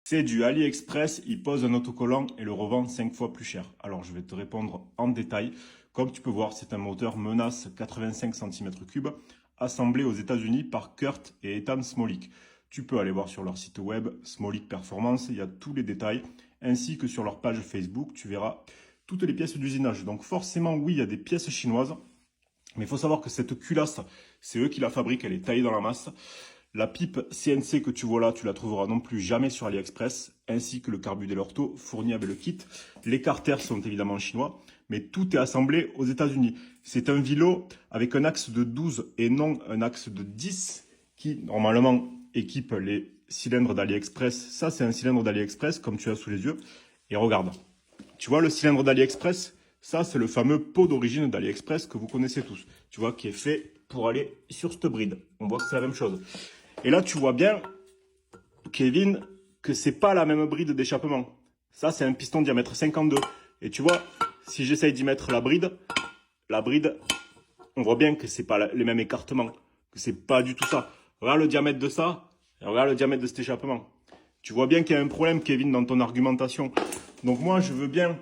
C'est du AliExpress, il pose un autocollant et le revend 5 fois plus cher. Alors je vais te répondre en détail. Comme tu peux voir, c'est un moteur Menace 85 cm3 assemblé aux États-Unis par Kurt et Ethan Smolik. Tu peux aller voir sur leur site web Smolik Performance, il y a tous les détails, ainsi que sur leur page Facebook, tu verras toutes les pièces d'usinage. Donc forcément, oui, il y a des pièces chinoises, mais il faut savoir que cette culasse, c'est eux qui la fabriquent, elle est taillée dans la masse. La pipe CNC que tu vois là, tu la trouveras non plus jamais sur AliExpress, ainsi que le carbu de l'ortho fourni avec le kit. Les carters sont évidemment chinois, mais tout est assemblé aux États-Unis. C'est un Vilo avec un axe de 12 et non un axe de 10 qui, normalement, équipe les cylindres d'AliExpress. Ça, c'est un cylindre d'AliExpress, comme tu as sous les yeux. Et regarde, tu vois le cylindre d'AliExpress? Ça, c'est le fameux pot d'origine d'AliExpress que vous connaissez tous. Tu vois, qui est fait pour aller sur cette bride. On voit que c'est la même chose. Et là, tu vois bien, Kevin, que c'est pas la même bride d'échappement. Ça, c'est un piston diamètre 52. Et tu vois, si j'essaye d'y mettre la bride, on voit bien que c'est pas les mêmes écartements. Que c'est pas du tout ça. Regarde le diamètre de ça, et regarde le diamètre de cet échappement. Tu vois bien qu'il y a un problème, Kevin, dans ton argumentation. Donc moi, je veux bien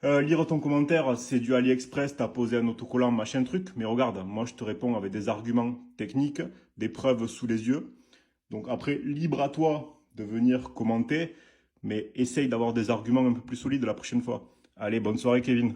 lire ton commentaire, c'est du AliExpress, t'as posé un autocollant, machin truc. Mais regarde, moi, je te réponds avec des arguments techniques, des preuves sous les yeux. Donc après, libre à toi de venir commenter, mais essaye d'avoir des arguments un peu plus solides la prochaine fois. Allez, bonne soirée Kevin.